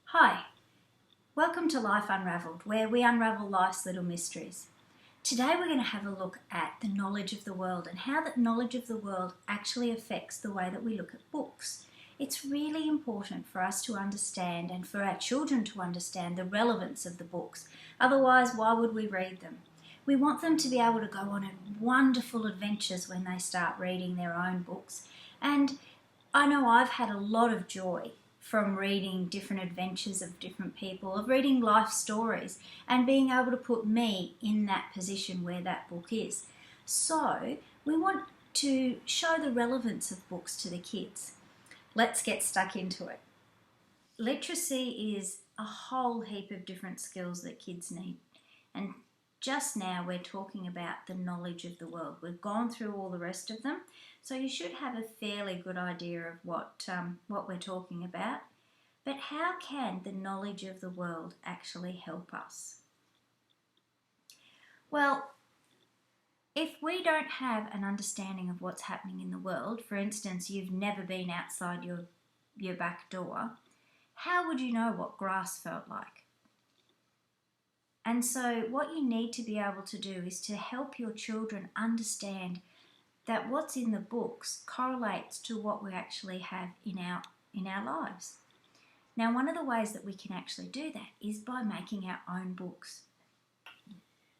Hi, welcome to Life Unravelled, where we unravel life's little mysteries. Today we're going to have a look at the knowledge of the world and how that knowledge of the world actually affects the way that we look at books. It's really important for us to understand and for our children to understand the relevance of the books. Otherwise, why would we read them? We want them to be able to go on wonderful adventures when they start reading their own books. And I know I've had a lot of joy from reading different adventures of different people, of reading life stories and being able to put me in that position where that book is. So we want to show the relevance of books to the kids. Let's get stuck into it. Literacy is a whole heap of different skills that kids need. And just now we're talking about the knowledge of the world. We've gone through all the rest of them, so you should have a fairly good idea of what we're talking about. But how can the knowledge of the world actually help us? Well, if we don't have an understanding of what's happening in the world, for instance, you've never been outside your back door, how would you know what grass felt like? And so what you need to be able to do is to help your children understand that what's in the books correlates to what we actually have in our lives. Now, one of the ways that we can actually do that is by making our own books.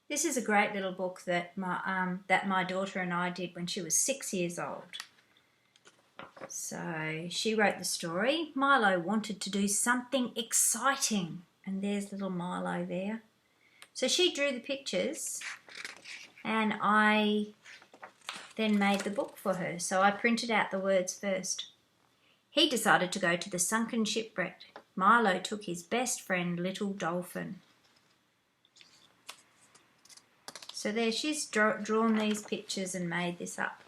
This is a great little book that my daughter and I did when she was 6 years old. So she wrote the story. Milo wanted to do something exciting, and there's little Milo there. So she drew the pictures and I then made the book for her. So I printed out the words first. He decided to go to the sunken shipwreck. Milo took his best friend, Little Dolphin. So there she's drawn these pictures and made this up.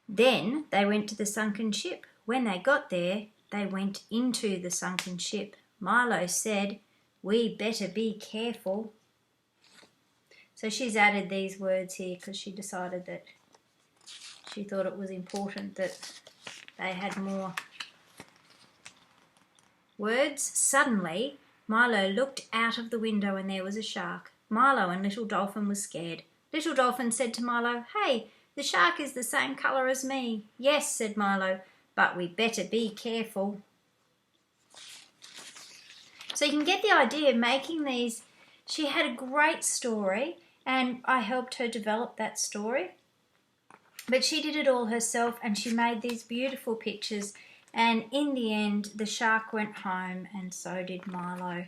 Then they went to the sunken ship. When they got there, they went into the sunken ship. Milo said, "We better be careful." So she's added these words here because she decided that she thought it was important that they had more words. Suddenly, Milo looked out of the window and there was a shark. Milo and Little Dolphin were scared. Little Dolphin said to Milo, "Hey, the shark is the same colour as me." "Yes," said Milo, "but we better be careful." So you can get the idea, making these. She had a great story and I helped her develop that story. But she did it all herself and she made these beautiful pictures, and in the end the shark went home and so did Milo.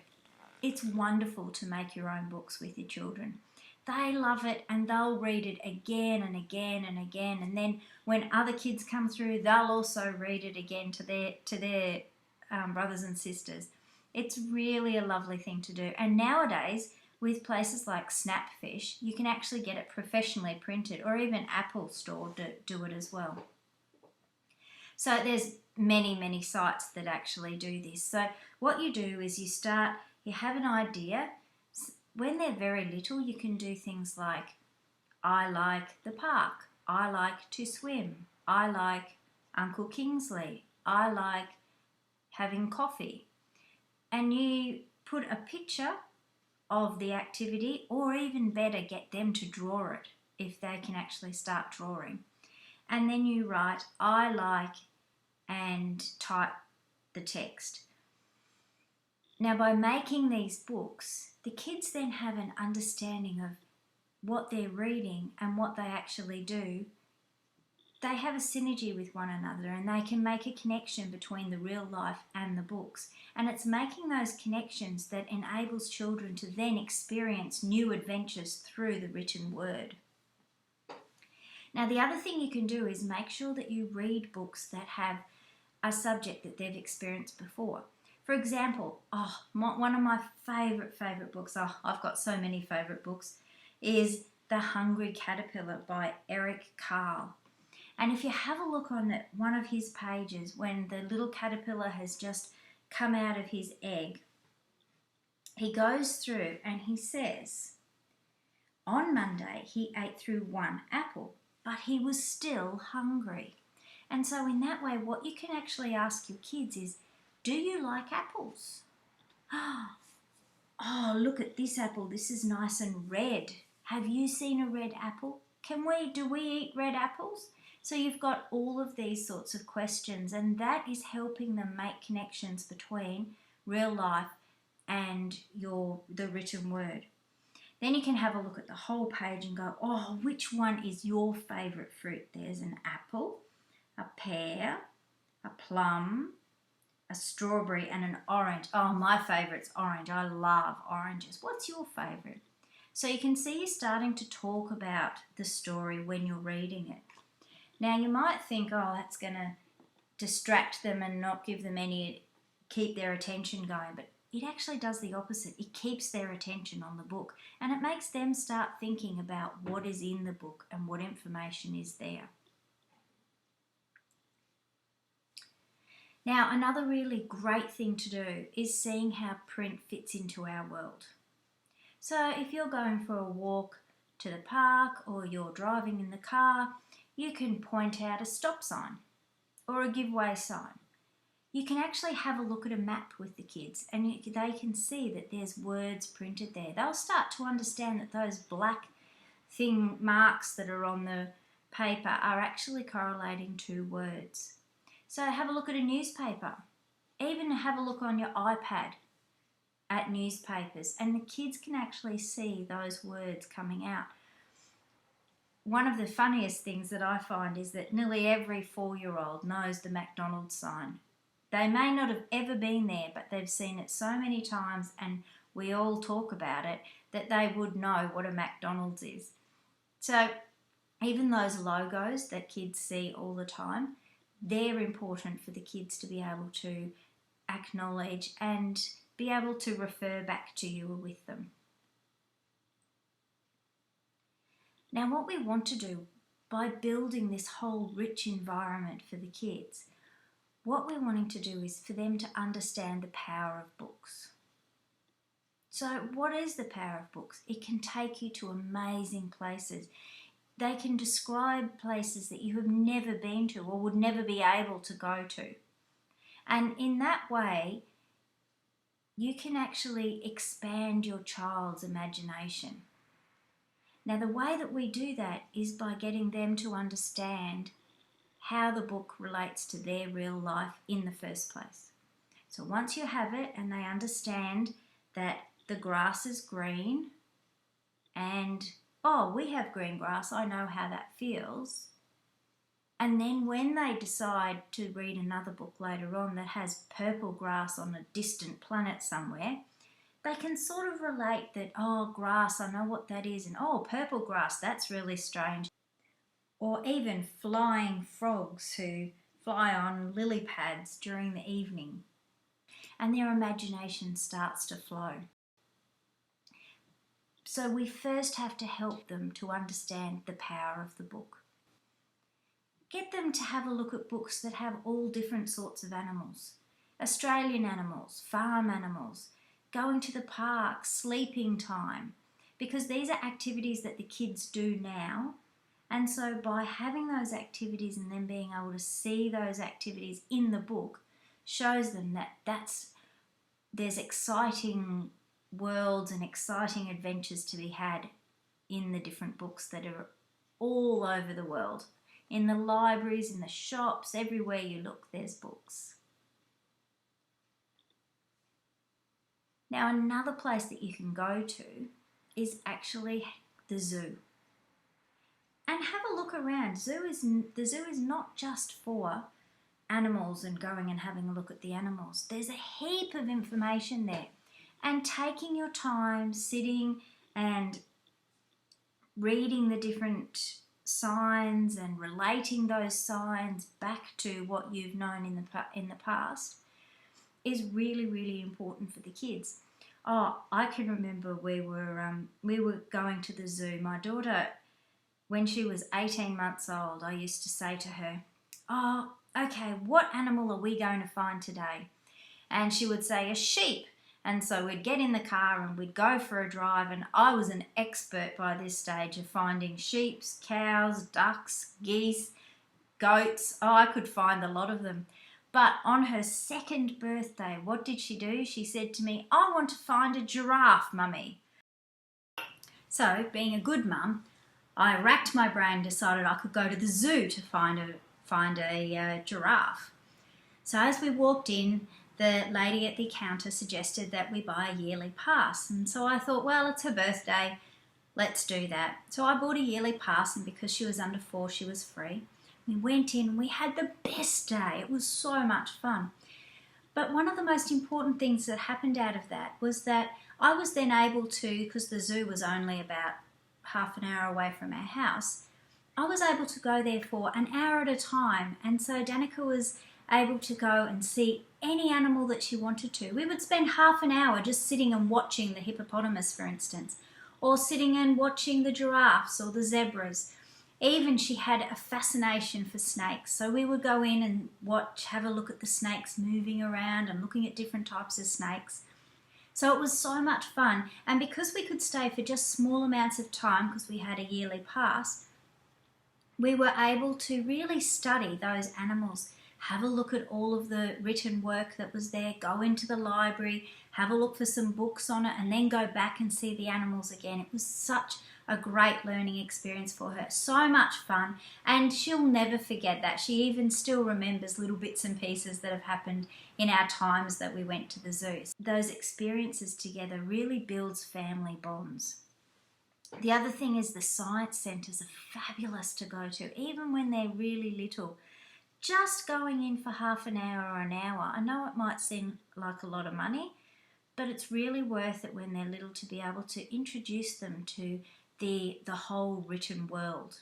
It's wonderful to make your own books with your children. They love it and they'll read it again and again and again, and then when other kids come through they'll also read it again to their brothers and sisters. It's really a lovely thing to do. And nowadays with places like Snapfish, you can actually get it professionally printed, or even Apple Store do it as well. So there's many sites that actually do this. So what you do is you have an idea. When they're very little, you can do things like, "I like the park," "I like to swim," "I like Uncle Kingsley," "I like having coffee." And you put a picture of the activity, or even better, get them to draw it if they can actually start drawing. And then you write, "I like," and type the text. Now, by making these books, the kids then have an understanding of what they're reading and what they actually do. They have a synergy with one another and they can make a connection between the real life and the books. And it's making those connections that enables children to then experience new adventures through the written word. Now, the other thing you can do is make sure that you read books that have a subject that they've experienced before. For example, one of my favourite books, I've got so many favourite books, is The Hungry Caterpillar by Eric Carle. And if you have a look on one of his pages, when the little caterpillar has just come out of his egg, he goes through and he says, on Monday he ate through one apple, but he was still hungry. And so in that way, what you can actually ask your kids is, do you like apples? Oh, look at this apple. This is nice and red. Have you seen a red apple? Do we eat red apples? So you've got all of these sorts of questions, and that is helping them make connections between real life and the written word. Then you can have a look at the whole page and go, oh, which one is your favourite fruit? There's an apple, a pear, a plum, a strawberry and an orange. Oh, my favourite's orange. I love oranges. What's your favourite? So you can see you're starting to talk about the story when you're reading it. Now you might think, oh, that's going to distract them and not give them keep their attention going, but it actually does the opposite. It keeps their attention on the book, and it makes them start thinking about what is in the book and what information is there. Now, another really great thing to do is seeing how print fits into our world. So if you're going for a walk to the park or you're driving in the car, you can point out a stop sign or a give way sign. You can actually have a look at a map with the kids, and they can see that there's words printed there. They'll start to understand that those black marks that are on the paper are actually correlating to words. So have a look at a newspaper. Even have a look on your iPad at newspapers, and the kids can actually see those words coming out. One of the funniest things that I find is that nearly every 4-year-old knows the McDonald's sign. They may not have ever been there, but they've seen it so many times, and we all talk about it, that they would know what a McDonald's is. So even those logos that kids see all the time, they're important for the kids to be able to acknowledge and be able to refer back to you with them. Now, what we want to do by building this whole rich environment for the kids, what we're wanting to do is for them to understand the power of books. So what is the power of books? It can take you to amazing places. They can describe places that you have never been to or would never be able to go to. And in that way, you can actually expand your child's imagination. Now, the way that we do that is by getting them to understand how the book relates to their real life in the first place. So once you have it and they understand that the grass is green and, oh, we have green grass, I know how that feels. And then when they decide to read another book later on that has purple grass on a distant planet somewhere, they can sort of relate that, oh, grass, I know what that is, and oh, purple grass, that's really strange. Or even flying frogs who fly on lily pads during the evening, and their imagination starts to flow. So we first have to help them to understand the power of the book. Get them to have a look at books that have all different sorts of animals. Australian animals, farm animals, going to the park, sleeping time, because these are activities that the kids do now. And so by having those activities and then being able to see those activities in the book shows them that there's exciting worlds and exciting adventures to be had in the different books that are all over the world. In the libraries, in the shops, everywhere you look, there's books. Now, another place that you can go to is actually the zoo. And have a look around. The zoo is not just for animals and going and having a look at the animals. There's a heap of information there. And taking your time, sitting and reading the different signs and relating those signs back to what you've known in the past is really, really important for the kids. Oh, I can remember we were going to the zoo. My daughter, when she was 18 months old, I used to say to her, oh, okay, what animal are we going to find today? And she would say, a sheep. And so we'd get in the car and we'd go for a drive, and I was an expert by this stage of finding sheep, cows, ducks, geese, goats. Oh, I could find a lot of them. But on her second birthday, what did she do? She said to me, I want to find a giraffe, Mummy. So, being a good mum, I racked my brain, decided I could go to the zoo to find a giraffe. So as we walked in, the lady at the counter suggested that we buy a yearly pass. And so I thought, well, it's her birthday, let's do that. So I bought a yearly pass, and because she was under 4, she was free. We went in, we had the best day. It was so much fun. But one of the most important things that happened out of that was that I was then able to, because the zoo was only about half an hour away from our house, I was able to go there for an hour at a time. And so Danica was able to go and see any animal that she wanted to. We would spend half an hour just sitting and watching the hippopotamus, for instance, or sitting and watching the giraffes or the zebras. Even she had a fascination for snakes. So we would go in and have a look at the snakes moving around and looking at different types of snakes. So it was so much fun. And because we could stay for just small amounts of time, because we had a yearly pass, we were able to really study those animals, have a look at all of the written work that was there, go into the library, have a look for some books on it, and then go back and see the animals again. It was such a great learning experience for her. So much fun, and she'll never forget that. She even still remembers little bits and pieces that have happened in our times that we went to the zoos. Those experiences together really builds family bonds. The other thing is the science centres are fabulous to go to, even when they're really little. Just going in for half an hour or an hour, I know it might seem like a lot of money, but it's really worth it when they're little to be able to introduce them to the whole written world.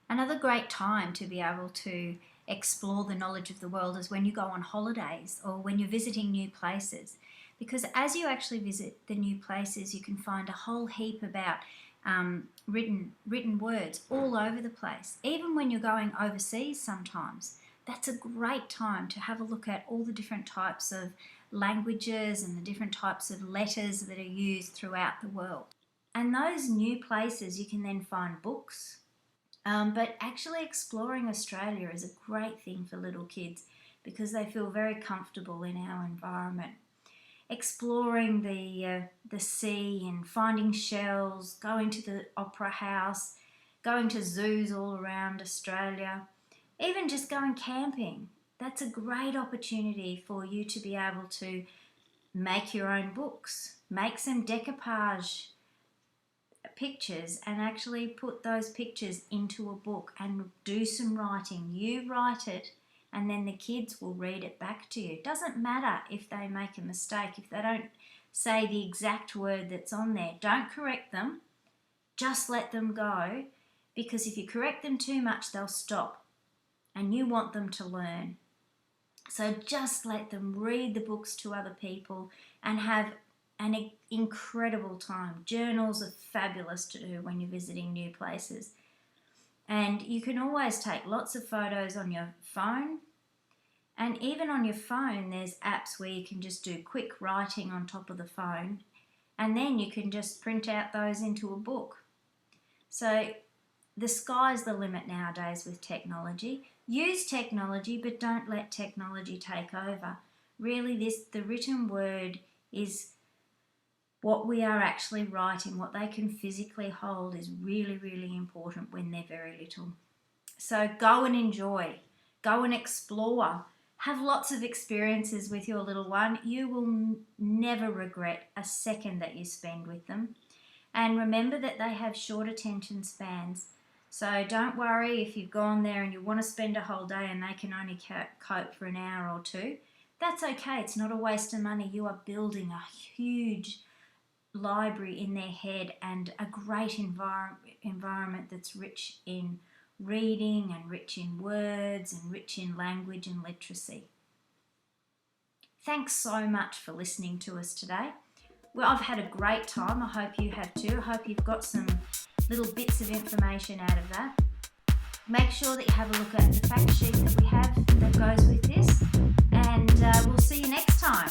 Another great time to be able to explore the knowledge of the world is when you go on holidays or when you're visiting new places, because as you actually visit the new places, you can find a whole heap about written words all over the place. Even when you're going overseas sometimes, that's a great time to have a look at all the different types of languages and the different types of letters that are used throughout the world. And those new places, you can then find books. But actually exploring Australia is a great thing for little kids because they feel very comfortable in our environment. Exploring the sea and finding shells, going to the opera house, going to zoos all around Australia, even just going camping. That's a great opportunity for you to be able to make your own books, make some decoupage pictures and actually put those pictures into a book and do some writing. You write it and then the kids will read it back to you. It doesn't matter if they make a mistake, if they don't say the exact word that's on there. Don't correct them, just let them go, because if you correct them too much, they'll stop and you want them to learn. So just let them read the books to other people and have an incredible time. Journals are fabulous to do when you're visiting new places. And you can always take lots of photos on your phone. And even on your phone, there's apps where you can just do quick writing on top of the phone. And then you can just print out those into a book. So the sky's the limit nowadays with technology. Use technology, but don't let technology take over. Really, the written word is what we are actually writing, what they can physically hold is really, really important when they're very little. So go and enjoy, go and explore, have lots of experiences with your little one. You will never regret a second that you spend with them. And remember that they have short attention spans. So don't worry if you've gone there and you want to spend a whole day and they can only cope for an hour or two. That's okay, it's not a waste of money. You are building a huge library in their head and a great environment that's rich in reading and rich in words and rich in language and literacy. Thanks so much for listening to us today. Well, I've had a great time. I hope you have too. I hope you've got some little bits of information out of that. Make sure that you have a look at the fact sheet that we have that goes with this, and we'll see you next time.